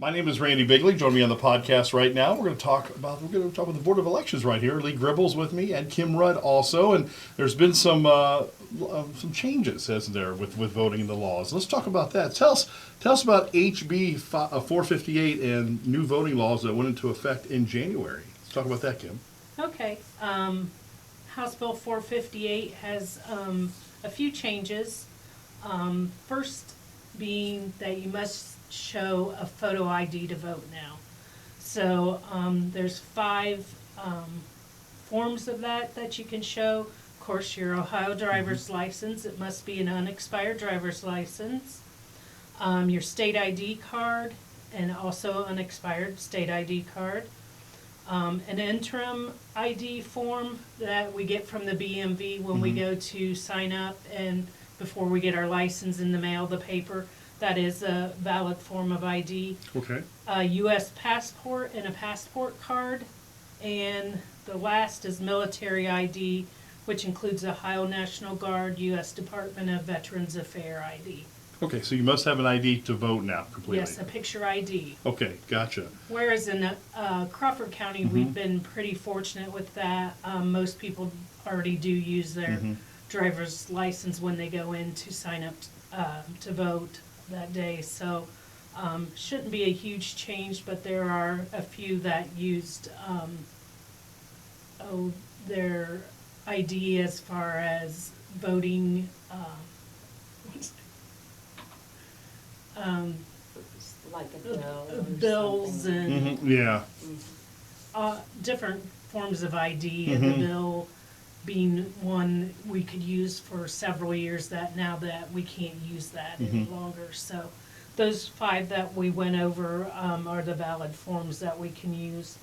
My name is Randy Bigley. Join me on the podcast right now. We're going to talk with the Board of Elections right here. Leigh Gribble's with me, and Kim Rudd also. And there's been some changes, hasn't there, with voting in the laws. Let's talk about that. Tell us about HB 458 and new voting laws that went into effect in January. Let's talk about that, Kim. Okay. House Bill 458 has a few changes. First being that you must show a photo ID to vote now. So there's 5 forms of that you can show. Of course, your Ohio driver's license. It must be an unexpired driver's license. Your state ID card, and also unexpired state ID card. An interim ID form that we get from the BMV when we go to sign up, and before we get our license in the mail, the paper. That is a valid form of ID. Okay. A U.S. passport and a passport card. And the last is military ID, which includes Ohio National Guard, U.S. Department of Veterans Affairs ID. Okay, so you must have an ID to vote now completely. Yes, a picture ID. Okay, gotcha. Whereas in Crawford County, we've been pretty fortunate with that. Most people already do use their driver's license when they go in to sign up to vote that day. So shouldn't be a huge change, but there are a few that used their ID as far as voting Like a bill or bills something. and Yeah. different forms of ID, and the bill being one we could use for several years, that now that we can't use that any longer. So those 5 that we went over are the valid forms that we can use.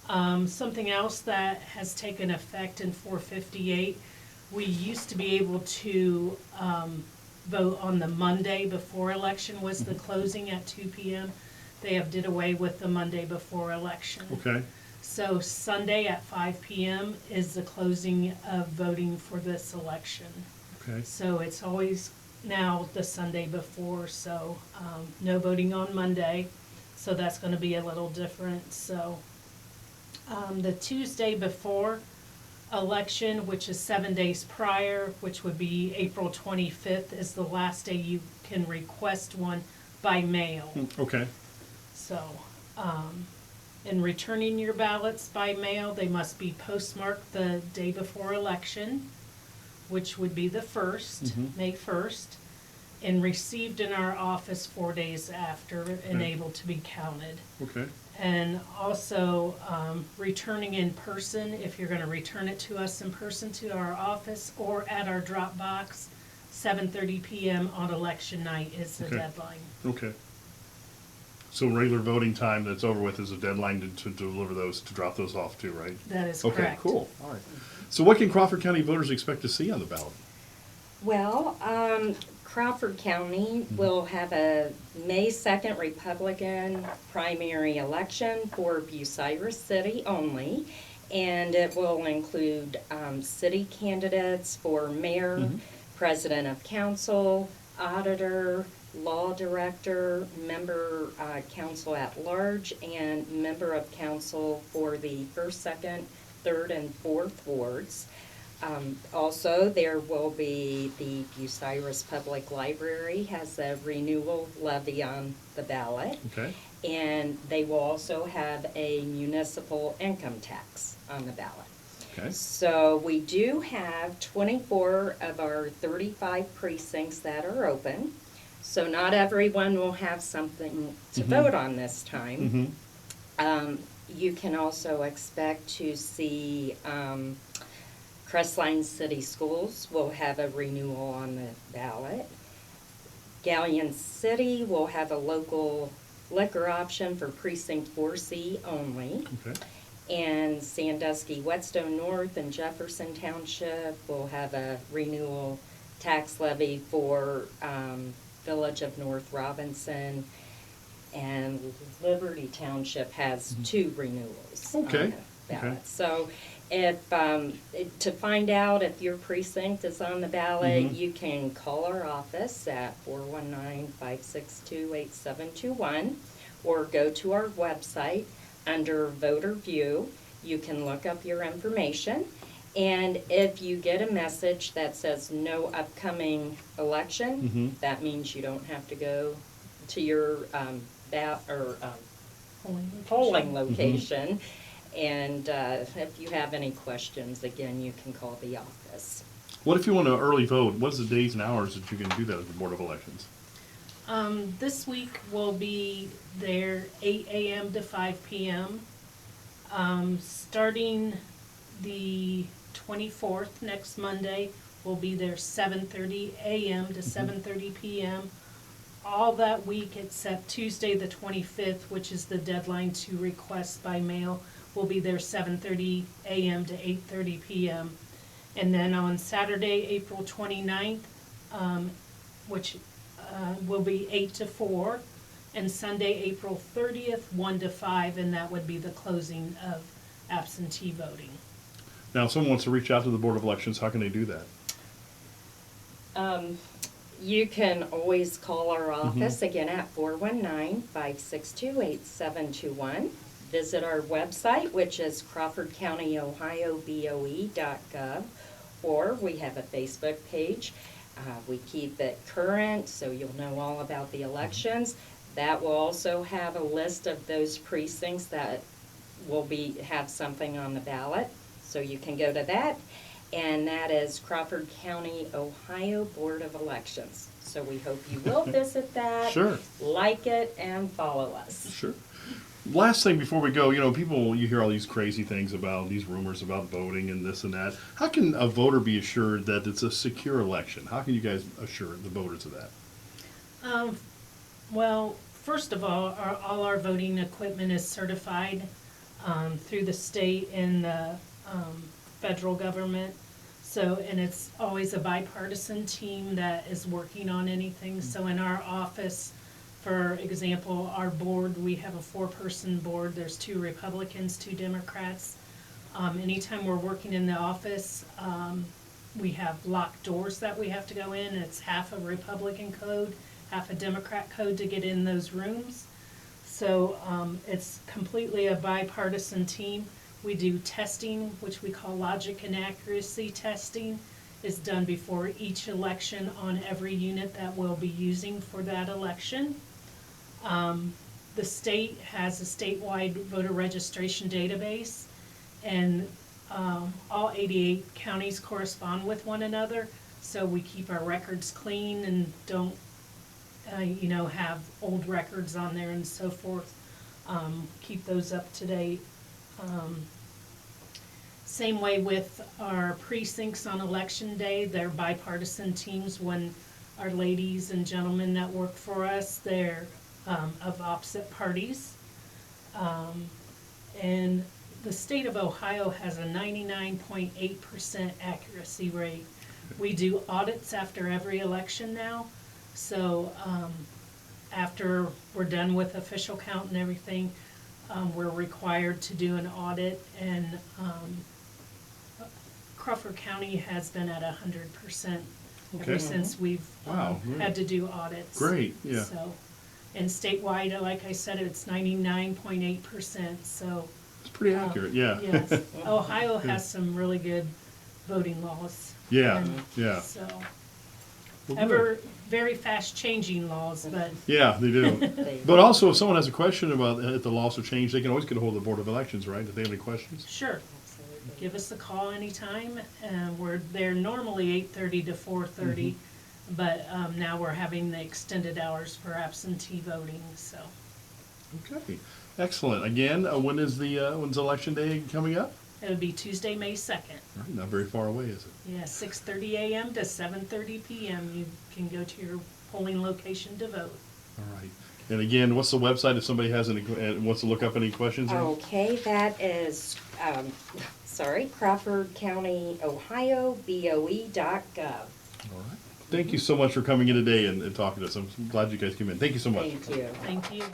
Something else that has taken effect in 458, we used to be able to vote on the Monday before election was the closing at 2 p.m. They have did away with the Monday before election. Okay. So Sunday at 5 p.m. is the closing of voting for this election. Okay. So it's always now the Sunday before, so no voting on Monday. So that's going to be a little different. So the Tuesday before election, which is 7 days prior, which would be April 25th, is the last day you can request one by mail. Okay. So, in returning your ballots by mail, they must be postmarked the day before election, which would be the 1st, May 1st, and received in our office 4 days after and able to be counted. Okay. And also returning in person, if you're going to return it to us in person to our office or at our drop box, 7:30 p.m. on election night is the deadline. Okay. So regular voting time that's over with is a deadline to deliver those, to drop those off too, right? That is Okay, correct. cool. All right. So what can Crawford County voters expect to see on the ballot? Well, Crawford County will have a May 2nd Republican primary election for Bucyrus City only, and it will include city candidates for mayor, president of council, auditor, law director, member council at large, and member of council for the 1st, 2nd, 3rd, and 4th wards. Also, there will be the Bucyrus Public Library has a renewal levy on the ballot. Okay. And they will also have a municipal income tax on the ballot. Okay. So we do have 24 of our 35 precincts that are open. So not everyone will have something to vote on this time. You can also expect to see Crestline City Schools will have a renewal on the ballot. Galleon City will have a local liquor option for Precinct 4C only. Okay. And Sandusky, Whetstone North, and Jefferson Township will have a renewal tax levy for Village of North Robinson. And Liberty Township has 2 renewals on Okay. the ballot. Okay. So if to find out if your precinct is on the ballot, you can call our office at 419-562-8721, or go to our website under Voter View. You can look up your information. And if you get a message that says no upcoming election, that means you don't have to go to your polling location. And if you have any questions, again, you can call the office. What if you want to early vote? What's the days and hours that you can do that at the Board of Elections? This week will be there 8 a.m. to 5 p.m. Starting the 24th, next Monday, we'll be there 7:30 a.m. to 7:30 p.m. All that week except Tuesday the 25th, which is the deadline to request by mail, we'll be there 7:30 a.m. to 8:30 p.m. And then on Saturday, April 29th, which will be 8 to 4, and Sunday, April 30th, 1 to 5, and that would be the closing of absentee voting. Now, if someone wants to reach out to the Board of Elections, how can they do that? You can always call our office, again, at 419-562-8721. Visit our website, which is crawfordcountyohioboe.gov, or we have a Facebook page. We keep it current, so you'll know all about the elections. That will also have a list of those precincts that will have something on the ballot, so you can go to that. And that is Crawford County, Ohio Board of Elections. So we hope you will visit that, Sure. like it, and follow us. Sure. Last thing before we go, people, you hear all these crazy things about these rumors about voting and this and that. How can a voter be assured that it's a secure election? How can you guys assure the voters of that? Well, first of all our voting equipment is certified through the state and the federal government. So, and it's always a bipartisan team that is working on anything. So in our office, for example, our board, we have a 4-person board. There's 2 Republicans, 2 Democrats. Anytime we're working in the office, we have locked doors that we have to go in. It's half a Republican code, half a Democrat code to get in those rooms. So it's completely a bipartisan team. We do testing, which we call logic and accuracy testing. It's done before each election on every unit that we'll be using for that election. The state has a statewide voter registration database, and all 88 counties correspond with one another, so we keep our records clean and don't have old records on there and so forth. Keep those up to date. Same way with our precincts on election day. They're bipartisan teams. When our ladies and gentlemen that work for us, they're of opposite parties. And the state of Ohio has a 99.8% accuracy rate. We do audits after every election now. So after we're done with official count and everything, we're required to do an audit, and Crawford County has been at 100% Okay. ever since we've Wow, had to do audits. Great, yeah. So, and statewide, like I said, it's 99.8%. So It's pretty accurate, yeah. yes, Ohio has some really good voting laws. Yeah, And yeah. So Well, good. very fast changing laws, but Yeah, they do. They- But also, if someone has a question about if the laws will change, they can always get a hold of the Board of Elections, right? If they have any questions? sure. Absolutely. Give us a call anytime. We're there normally 8:30 to 4:30, but now we're having the extended hours for absentee voting. So Okay, excellent. Again, when's Election Day coming up? it'll be Tuesday, May 2nd. All right, not very far away, is it? Yeah, 6:30 a.m. to 7:30 p.m. You can go to your polling location to vote. All right. And again, what's the website if somebody has any wants to look up any questions? Okay, that is, Crawford County, Ohio, BOE.gov. All right. Thank you so much for coming in today and talking to us. I'm glad you guys came in. Thank you so much. Thank you. Thank you.